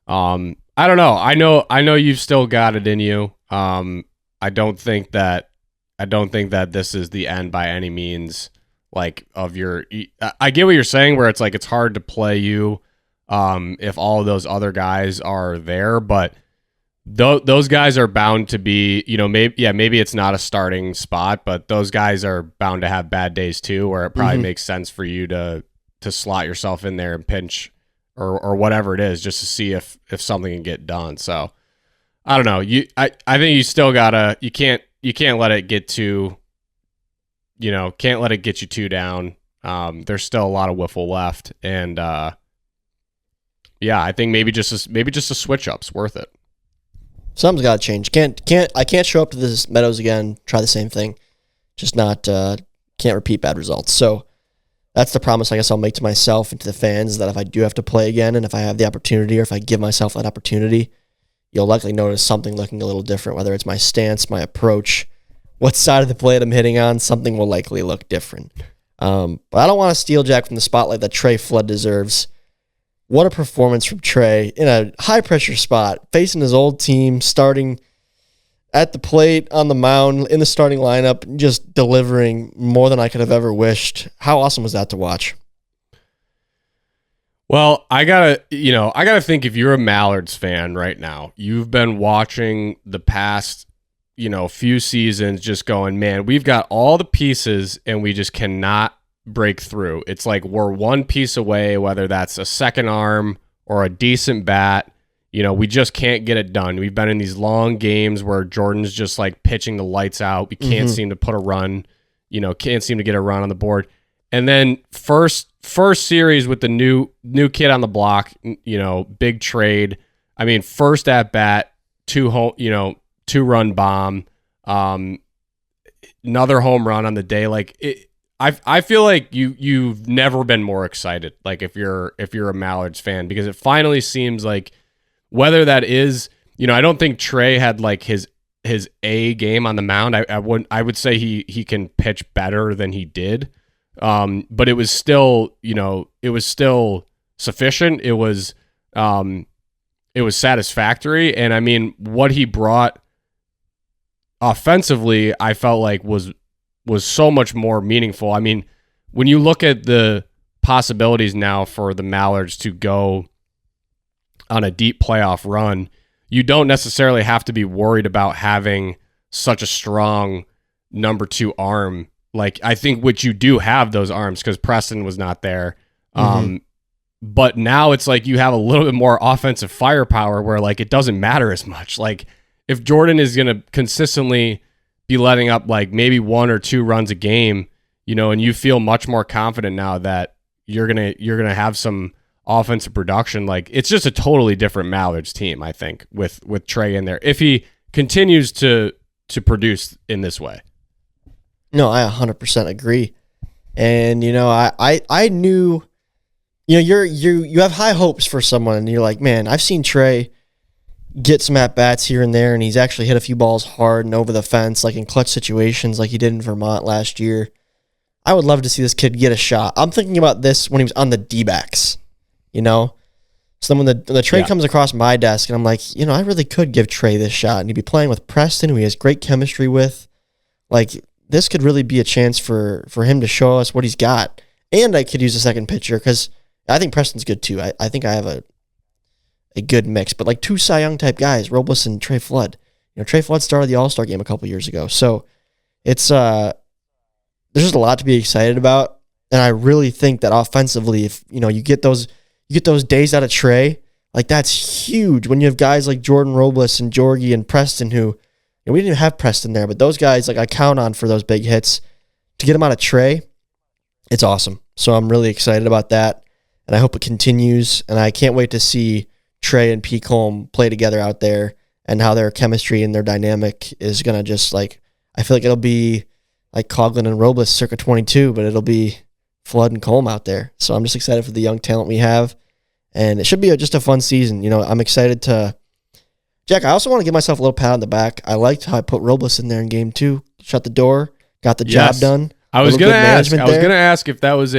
I don't know. I know you've still got it in you. I don't think that this is the end by any means. Like of your, I get what you're saying, where it's like it's hard to play you if all of those other guys are there, but those guys are bound to be, you know, maybe it's not a starting spot, but those guys are bound to have bad days too, where it probably makes sense for you to slot yourself in there and pinch or whatever it is, just to see if something can get done. So I don't know. I think you still gotta, you can't let it get too, you know, can't let it get you too down. There's still a lot of wiffle left, and yeah, I think maybe just a switch up's worth it. Something's got to change. I can't show up to this Meadows again, try the same thing. Just not, can't repeat bad results. So that's the promise I guess I'll make to myself and to the fans, that if I do have to play again and if I have the opportunity, or if I give myself that opportunity, you'll likely notice something looking a little different, whether it's my stance, my approach, what side of the plate I'm hitting on, something will likely look different. But I don't want to steal Jack from the spotlight that Trey Flood deserves. What a performance from Trey in a high-pressure spot, facing his old team, starting at the plate, on the mound, in the starting lineup, just delivering more than I could have ever wished. How awesome was that to watch? Well, I gotta think, if you're a Mallards fan right now, you've been watching the past, few seasons just going, man, we've got all the pieces and we just cannot break through. It's like we're one piece away, whether that's a second arm or a decent bat. We just can't get it done. We've been in these long games where Jordan's just like pitching the lights out. We can't seem to put a run, can't seem to get a run on the board. And then first series with the new kid on the block, big trade. I mean, first at bat, 2-run bomb, another home run on the day. Like I feel like you've never been more excited. Like if you're a Mallards fan, because it finally seems like, whether that is, I don't think Trey had like his A game on the mound. I would say he can pitch better than he did. But it was still, sufficient. It was satisfactory. And I mean, what he brought offensively, I felt like was so much more meaningful. I mean, when you look at the possibilities now for the Mallards to go on a deep playoff run, you don't necessarily have to be worried about having such a strong number 2 arm. Like, I think what you do have those arms, because Preston was not there. But now it's like you have a little bit more offensive firepower where like it doesn't matter as much. Like if Jordan is going to consistently be letting up like maybe 1 or 2 runs a game, and you feel much more confident now that you're going to have some offensive production, like it's just a totally different Mallards team, I think, with Trey in there, if he continues to produce in this way. No, I 100% agree. And I knew, you have high hopes for someone, and you're like, man, I've seen Trey get some at bats here and there, and he's actually hit a few balls hard and over the fence, like in clutch situations, like he did in Vermont last year. I would love to see this kid get a shot. I'm thinking about this when he was on the DBacks. So then when the trade comes across my desk, and I'm like, I really could give Trey this shot, and he'd be playing with Preston, who he has great chemistry with. Like, this could really be a chance for him to show us what he's got. And I could use a second pitcher, because I think Preston's good too. I think I have a good mix, but like 2 Cy Young type guys, Robles and Trey Flood. Trey Flood started the All-Star game a couple years ago, so it's there's just a lot to be excited about. And I really think that offensively, if you get those days out of Trey, like that's huge when you have guys like Jordan Robles and Jorgie and Preston who, we didn't even have Preston there, but those guys, like, I count on for those big hits. To get them out of Trey, it's awesome. So I'm really excited about that, and I hope it continues. And I can't wait to see Trey and P. Colm play together out there, and how their chemistry and their dynamic is going to just, like, I feel like it'll be like Coughlin and Robles circa 22, but it'll be Flood and Colm out there. So I'm just excited for the young talent we have, and it should be just a fun season. I'm excited to – Jack, I also want to give myself a little pat on the back. I liked how I put Robles in there in game 2, shut the door, got the job done. I was going to ask if that was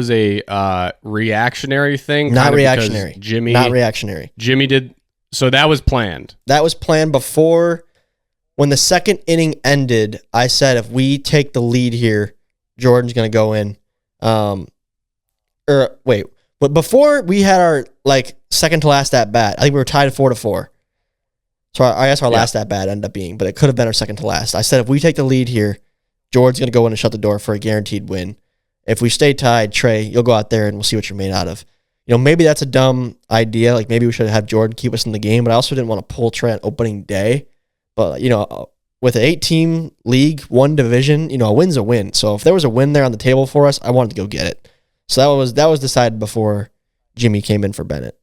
a reactionary thing. Not reactionary. Not reactionary. Jimmy did. So that was planned. That was planned before. When the second inning ended, I said, if we take the lead here, Jordan's going to go in. But before we had our, like, second to last at bat, I think we were tied at 4-4. So I guess our last at bat ended up being, but it could have been our second to last. I said, if we take the lead here, Jordan's going to go in and shut the door for a guaranteed win. If we stay tied, Trey, you'll go out there and we'll see what you're made out of. Maybe that's a dumb idea. Like, maybe we should have Jordan keep us in the game, but I also didn't want to pull Trey on opening day. But, with an 8-team league, one division, a win's a win. So if there was a win there on the table for us, I wanted to go get it. So that was decided before Jimmy came in for Bennett.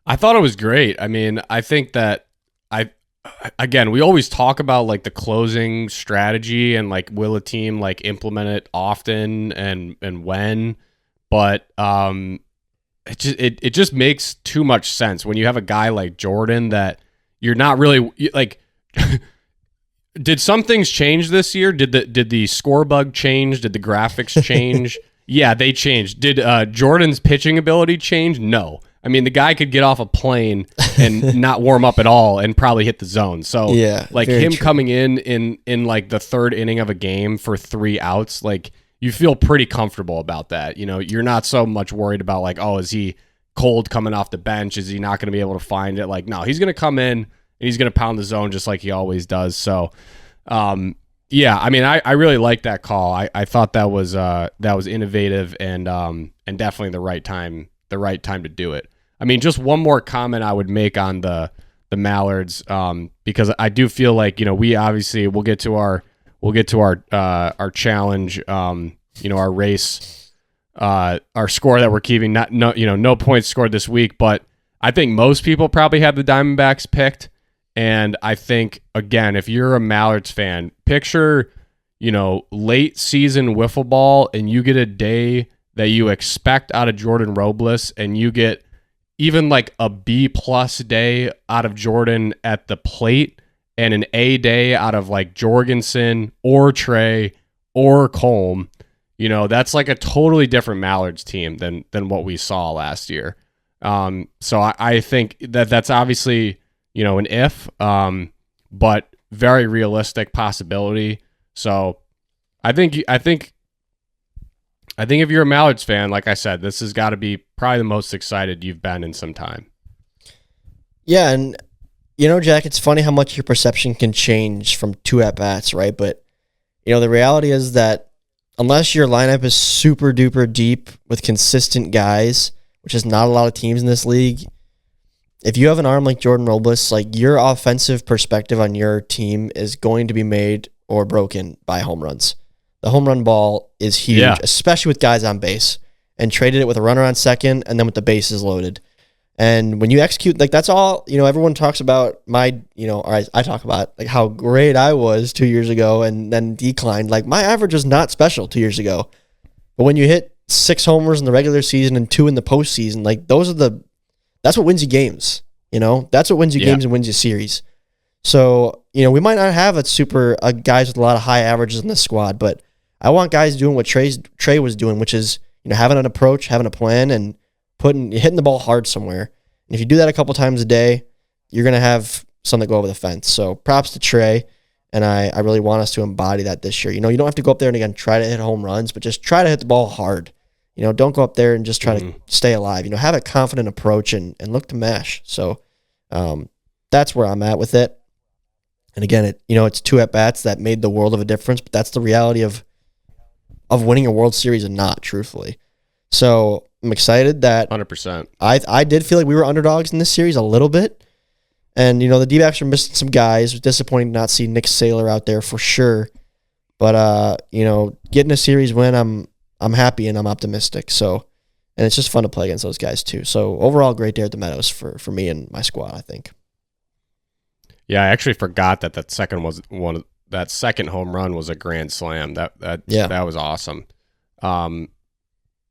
I thought it was great. I mean, I think that we always talk about, like, the closing strategy and, like, will a team, like, implement it often and when, but it just makes too much sense when you have a guy like Jordan that you're not really, like, did some things change this year? Did the score bug change? Did the graphics change? Yeah, they changed. Did Jordan's pitching ability change? No. I mean, the guy could get off a plane and not warm up at all and probably hit the zone. So, yeah, like, him coming in like the third inning of a game for 3 outs, like, you feel pretty comfortable about that. You're not so much worried about, like, oh, is he cold coming off the bench? Is he not going to be able to find it? Like, no, he's going to come in and he's going to pound the zone just like he always does. So, yeah, I mean, I really like that call. I thought that was innovative and definitely the right time to do it. I mean, just one more comment I would make on the Mallards, because I do feel like, we obviously we'll get to our challenge, our race, our score that we're keeping. No points scored this week, but I think most people probably have the Diamondbacks picked. And I think, again, if you're a Mallards fan, picture, late season wiffle ball, and you get a day that you expect out of Jordan Robles, and you get even like a B+ day out of Jordan at the plate, and an A day out of, like, Jorgensen or Trey or Colm, that's like a totally different Mallards team than what we saw last year. So I think that's obviously, an if, but very realistic possibility. So I think if you're a Mallards fan, like I said, this has got to be probably the most excited you've been in some time. Yeah, and Jack, it's funny how much your perception can change from 2 at-bats, right? But, the reality is that unless your lineup is super duper deep with consistent guys, which is not a lot of teams in this league, if you have an arm like Jordan Robles, like, your offensive perspective on your team is going to be made or broken by home runs. The home run ball is huge, especially with guys on base, and traded it with a runner on second and then with the bases loaded. And when you execute, like, that's all, everyone talks about I talk about, like, how great I was 2 years ago and then declined. Like, my average was not special 2 years ago. But when you hit 6 homers in the regular season and 2 in the postseason, like, that's what wins you games. That's what wins you games and wins you series. So, we might not have guys with a lot of high averages in the squad, but I want guys doing what Trey was doing, which is, having an approach, having a plan, and hitting the ball hard somewhere. And if you do that a couple times a day, you're going to have something go over the fence. So props to Trey, and I really want us to embody that this year. You don't have to go up there and, again, try to hit home runs, but just try to hit the ball hard. Don't go up there and just try to stay alive. Have a confident approach and look to mash. So that's where I'm at with it. And again, it's 2 at-bats that made the world of a difference, but that's the reality of winning a World Series and not, truthfully. So I'm excited that 100%. I did feel like we were underdogs in this series a little bit. And, the D-backs are missing some guys. It was disappointing to not see Nick Saylor out there for sure. But, getting a series win, I'm happy and I'm optimistic. So, and it's just fun to play against those guys too. So overall, great day at the Meadows for me and my squad, I think. Yeah, I actually forgot that second home run was a grand slam. That was awesome. That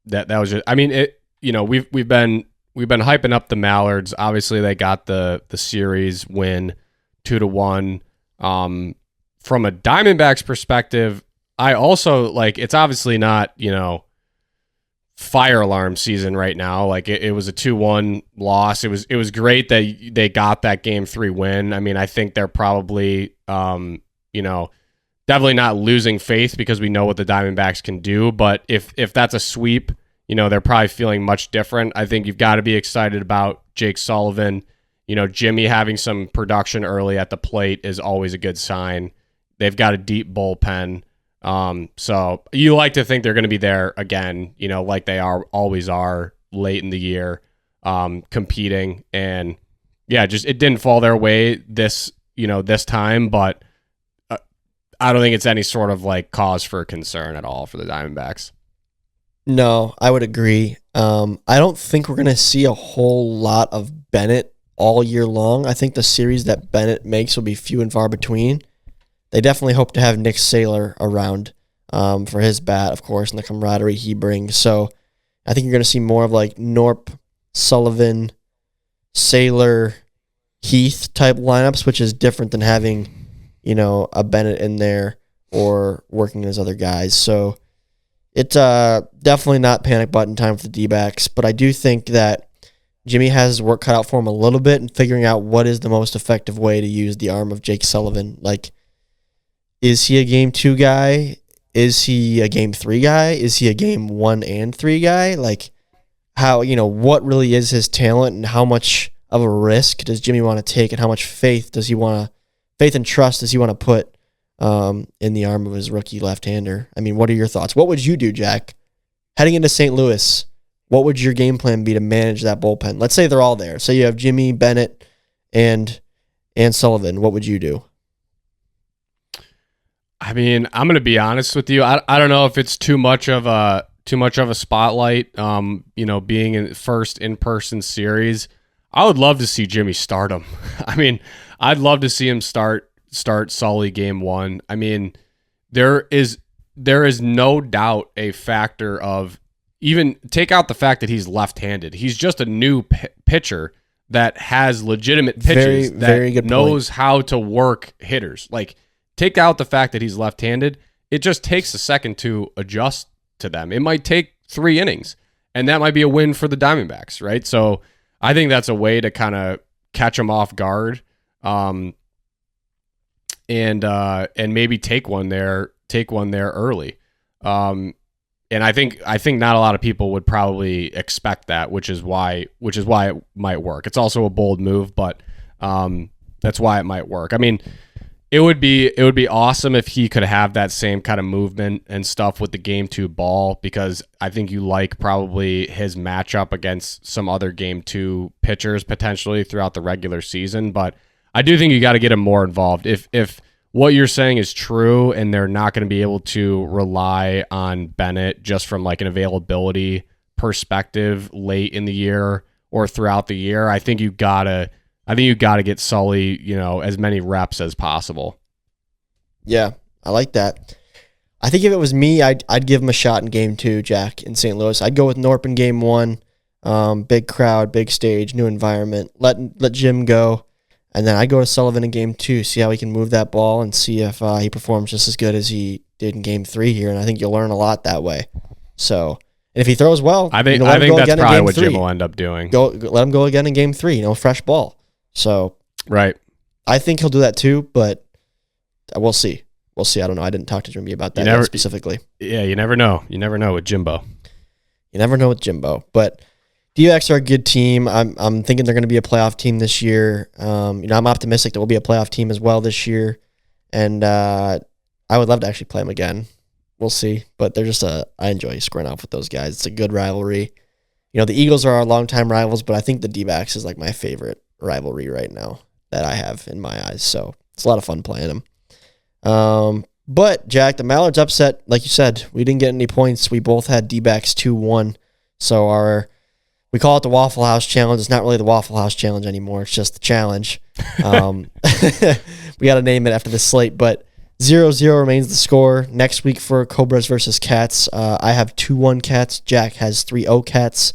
was just, I mean, we've been hyping up the Mallards. Obviously, they got the series win 2-1. From a Diamondbacks perspective, I also it's obviously not, fire alarm season right now. It was a 2-1 loss. It was great that they got that game 3 win. I mean, I think they're probably, definitely not losing faith because we know what the Diamondbacks can do. But if that's a sweep, they're probably feeling much different. I think you've got to be excited about Jake Sullivan. Jimmy having some production early at the plate is always a good sign. They've got a deep bullpen. So you like to think they're going to be there again, like they always are late in the year, competing. And yeah, just it didn't fall their way this time, but I don't think it's any sort of cause for concern at all for the Diamondbacks. No, I would agree. I don't think we're going to see a whole lot of Bennett all year long. I think the series that Bennett makes will be few and far between. They definitely hope to have Nick Saylor around for his bat, of course, and the camaraderie he brings. So I think you're going to see more of Norp, Sullivan, Saylor, Heath type lineups, which is different than having, a Bennett in there or working as other guys. So it's definitely not panic button time for the D-backs, but I do think that Jimmy has his work cut out for him a little bit in figuring out what is the most effective way to use the arm of Jake Sullivan. Is he a game 2 guy? Is he a game 3 guy? Is he a game 1 and 3 guy? How, what really is his talent and how much of a risk does Jimmy want to take and how much faith and trust does he want to put in the arm of his rookie left-hander? I mean, what are your thoughts? What would you do, Jack? Heading into St. Louis, what would your game plan be to manage that bullpen? Let's say they're all there. So you have Jimmy, Bennett, and Sullivan. What would you do? I mean, I'm going to be honest with you. I don't know if it's too much of a spotlight. Being in first in-person series, I would love to see Jimmy start him. I mean, I'd love to see him start Sully game 1. I mean, there is no doubt a factor of, even take out the fact that he's left-handed. He's just a new pitcher that has legitimate pitches very good knows point. How to work hitters. Take out the fact that he's left-handed. It just takes a second to adjust to them. It might take 3 innings, and that might be a win for the Diamondbacks, right? So I think that's a way to kind of catch them off guard, and maybe take one there early. And I think not a lot of people would probably expect that, which is why it might work. It's also a bold move, but that's why it might work. I mean, it would be awesome if he could have that same kind of movement and stuff with the game 2 ball, because I think you like probably his matchup against some other game 2 pitchers potentially throughout the regular season. But I do think you got to get him more involved. If what you're saying is true and they're not going to be able to rely on Bennett just from an availability perspective late in the year or throughout the year, I think you gotta get Sully, as many reps as possible. Yeah, I like that. I think if it was me, I'd give him a shot in game 2, Jack, in St. Louis. I'd go with Norp in game 1. Big crowd, big stage, new environment. Let Jim go. And then I'd go to Sullivan in game 2, see how he can move that ball and see if he performs just as good as he did in game 3 here. And I think you'll learn a lot that way. So, and if he throws well, I think that's probably what Jim will end up doing. Let him go again in game 3, fresh ball. So, right. I think he'll do that too, but we'll see. I don't know. I didn't talk to Jimmy about that specifically. Yeah, you never know. You never know with Jimbo. But D-backs are a good team. I'm thinking they're going to be a playoff team this year. I'm optimistic that we'll be a playoff team as well this year, and I would love to actually play them again. We'll see, but they're just I enjoy squaring off with those guys. It's a good rivalry. The Eagles are our longtime rivals, but I think the D-backs is my favorite rivalry right now. that I have in my eyes. So it's a lot of fun playing them. But Jack, the Mallards upset, like you said, we didn't get any points. We both had DBacks 2-1. So we call it the Waffle House Challenge. It's not really the Waffle House Challenge anymore. It's just the challenge. We got to name it after the slate, but 0-0 remains the score. Next week for Cobras versus Cats, I have 2-1 Cats. Jack has 3-0 Cats.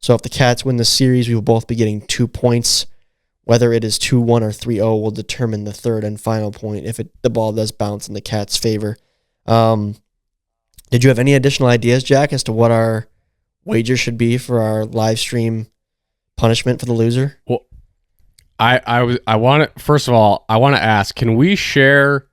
So if the Cats win the series, we will both be getting 2 points. Whether it is 2-1 or 3-0 will determine the third and final point if the ball does bounce in the Cats' favor. Did you have any additional ideas, Jack, as to what our wager should be for our live stream punishment for the loser? Well, I want to, first of all, I want to ask, can we share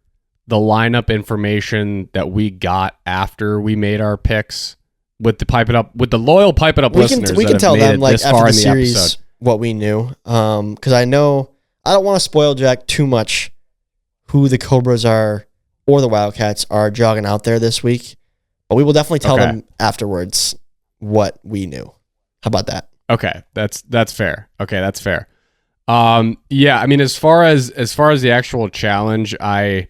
the lineup information that we got after we made our picks with the loyal Pipe It Up listeners? We can tell them like after the series episode? What we knew, because I know I don't want to spoil Jack too much who the Cobras are or the Wildcats are jogging out there this week, but we will definitely tell them afterwards what we knew. How about that? Okay, that's fair. Okay, that's fair. Yeah, I mean, as far as the actual challenge, I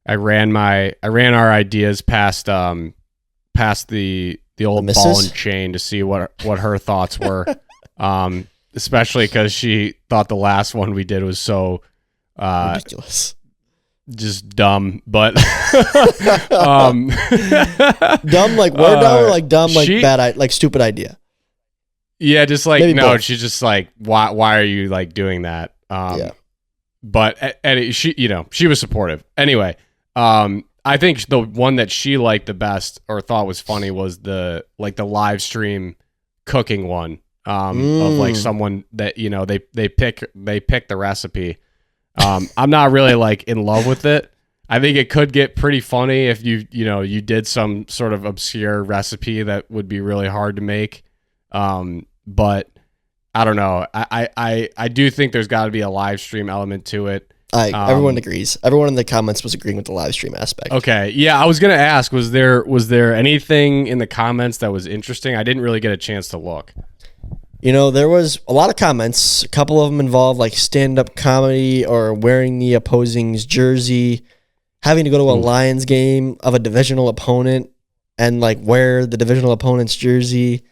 ran our ideas past the old ball and chain to see what her thoughts were. Especially because she thought the last one we did was so ridiculous, just dumb. But dumb like word dumb or like dumb like bad like stupid idea. Yeah, just like maybe no, both. she's just like why are you like doing that? Yeah. But she was supportive anyway. I think the one that she liked the best or thought was funny was the live stream cooking one. Of like someone that they pick the recipe. I'm not really like in love with it. I think it could get pretty funny if you did some sort of obscure recipe that would be really hard to make. But I don't know. I do think there's got to be a live stream element to it. Everyone agrees. Everyone in the comments was agreeing with the live stream aspect. Okay. Yeah, I was gonna ask, was there anything in the comments that was interesting? I didn't really get a chance to look. There was a lot of comments. A couple of them involved like stand-up comedy or wearing the opposing's jersey, having to go to a Lions game of a divisional opponent and like wear the divisional opponent's jersey.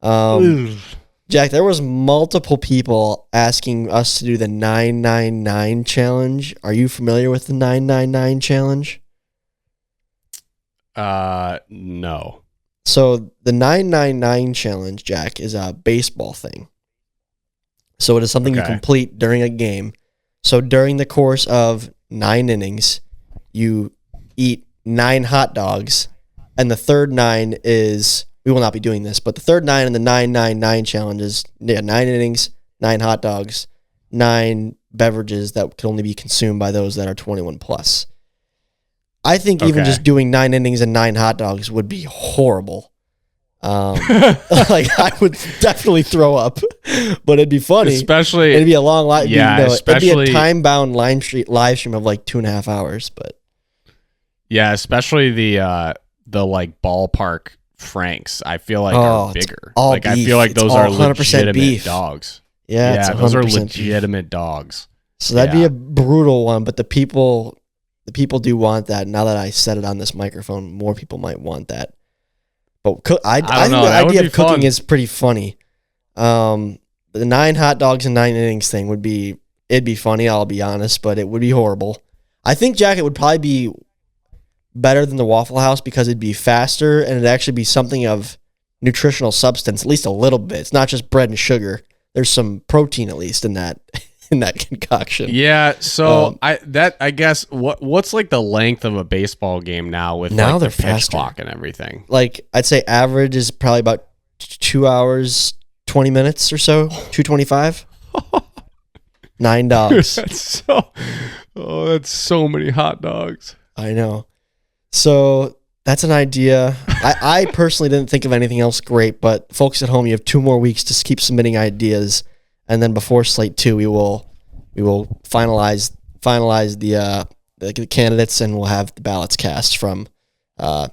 Jack, there was multiple people asking us to do the 999 challenge. Are you familiar with the 999 challenge? No. So the 999 challenge, Jack, is a baseball thing. So it is something you complete during a game. So during the course of 9 innings, you eat 9 hot dogs, and the third 9 is, we will not be doing this, but the third 9 in the 999 challenge is 9 innings, 9 hot dogs, 9 beverages that can only be consumed by those that are 21 plus. I think even just doing 9 innings and 9 hot dogs would be horrible. Like I would definitely throw up, but it'd be funny. Especially, it'd be a long live. Yeah, it'd be a time-bound live stream of like 2.5 hours. But yeah, especially the like ballpark Franks. I feel like are bigger. Like beef. I feel like those are legitimate beef. Dogs. Yeah, those are legitimate dogs. So that'd be a brutal one. But the people do want that. Now that I said it on this microphone, more people might want that. But I think the idea of cooking is pretty funny. The 9 hot dogs and 9 innings thing it'd be funny, I'll be honest, but it would be horrible. I think, Jack, it would probably be better than the Waffle House because it'd be faster and it'd actually be something of nutritional substance, at least a little bit. It's not just bread and sugar. There's some protein at least in that concoction. Yeah, so I guess what's like the length of a baseball game now with now like they're the pitch faster. clock and everything? Like I'd say average is probably about 2 hours 20 minutes or so, 2:25. 9 dogs. That's so many hot dogs. I know. So that's an idea. I personally didn't think of anything else great, but folks at home, you have 2 more weeks to keep submitting ideas. And then before Slate 2, we will finalize the candidates, and we'll have the ballots cast from our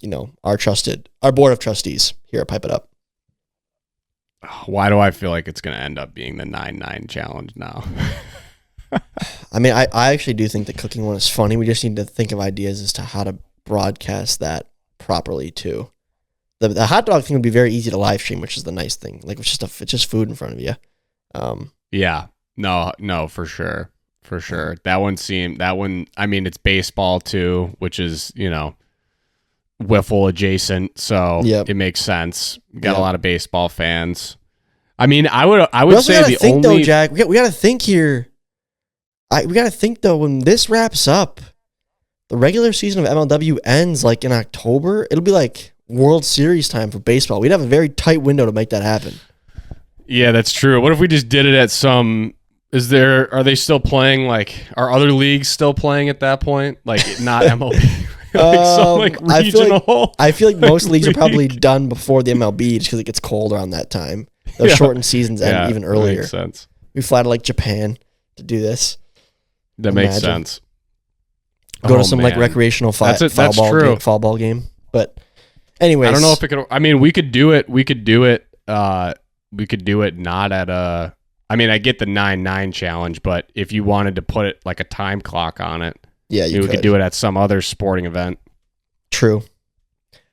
board of trustees here at Pipe It Up. Why do I feel like it's going to end up being the 9-9 challenge now? I mean, I actually do think the cooking one is funny. We just need to think of ideas as to how to broadcast that properly too. The hot dog thing would be very easy to live stream, which is the nice thing. Like it's just food in front of you. Yeah. No, for sure. For sure. That one, I mean, it's baseball too, which is, wiffle adjacent. So it makes sense. Got a lot of baseball fans. I mean, I would say the only though, Jack, we got to think here. We got to think though, when this wraps up, the regular season of MLW ends like in October. It'll be like World Series time for baseball. We'd have a very tight window to make that happen. Yeah, that's true. What if we just did it at some? Are they still playing? Like, are other leagues still playing at that point? Like, not MLB. Regional. I feel like most leagues are probably done before the MLB just because it gets cold around that time. Those shortened seasons end even earlier. Makes sense. We fly to like Japan to do this. That makes sense. Go to some like recreational fall ball game. But anyways, I don't know if it could. I mean, we could do it. We could do it not at a. I mean, I get the 9-9 challenge, but if you wanted to put it like a time clock on it, we could do it at some other sporting event. True.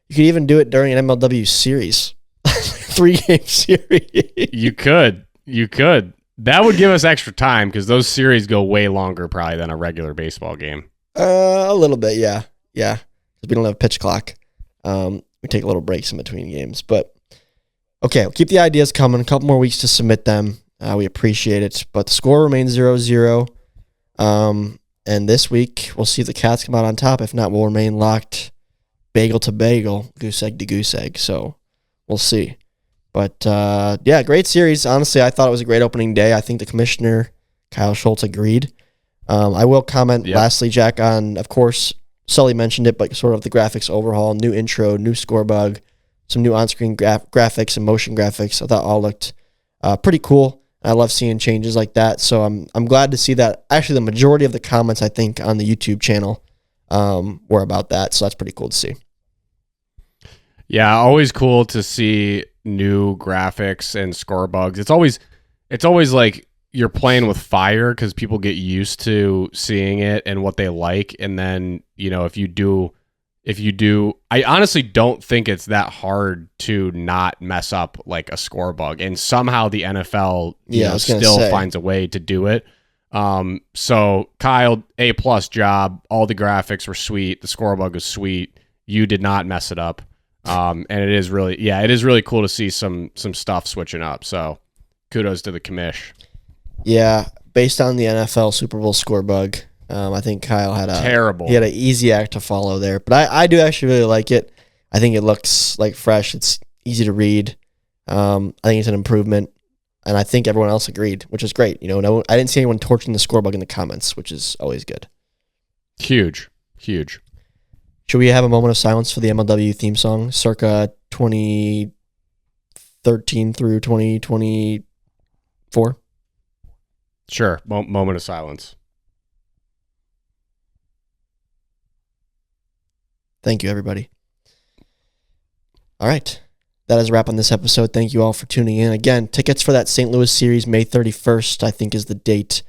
You could even do it during an MLW series, 3-game series. You could. That would give us extra time because those series go way longer probably than a regular baseball game. A little bit, yeah. Yeah, because we don't have a pitch clock. We take a little breaks in between games. But, okay, we'll keep the ideas coming. A couple more weeks to submit them. We appreciate it. But the score remains 0-0. And this week, we'll see if the Cats come out on top. If not, we'll remain locked bagel to bagel, goose egg to goose egg. So we'll see. But, great series. Honestly, I thought it was a great opening day. I think the commissioner, Kyle Schultz, agreed. I will comment lastly, Jack, on, of course, Sully mentioned it, but sort of the graphics overhaul, new intro, new score bug, some new on-screen graphics and motion graphics. I thought all looked pretty cool. I love seeing changes like that. So I'm glad to see that. Actually, the majority of the comments, I think, on the YouTube channel were about that. So that's pretty cool to see. Yeah, always cool to see new graphics and score bugs. It's always like you're playing with fire because people get used to seeing it and what they like. And then, if you do, I honestly don't think it's that hard to not mess up like a score bug. And somehow the NFL still finds a way to do it. So Kyle, A+ job. All the graphics were sweet. The score bug was sweet. You did not mess it up. And it is really cool to see some stuff switching up. So kudos to the commish. Yeah, based on the NFL Super Bowl score bug, I think Kyle had terrible. He had an easy act to follow there, but I do actually really like it. I think it looks like fresh. It's easy to read. I think it's an improvement, and I think everyone else agreed, which is great. I didn't see anyone torching the score bug in the comments, which is always good. Huge. Should we have a moment of silence for the MLW theme song, circa 2013 through 2024? Sure. Moment of silence. Thank you, everybody. All right. That is a wrap on this episode. Thank you all for tuning in. Again, tickets for that St. Louis series, May 31st, I think is the date.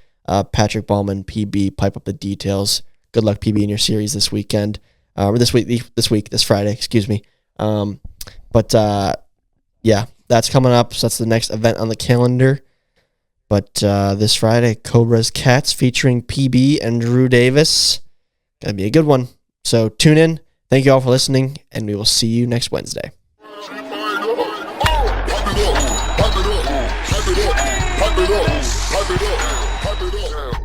Patrick Ballman, PB, pipe up the details. Good luck, PB, in your series this weekend. This Friday, excuse me. But that's coming up. So that's the next event on the calendar. But this Friday, Cobra's Cats featuring PB and Drew Davis. Gonna be a good one. So tune in. Thank you all for listening, and we will see you next Wednesday. Pipe it up.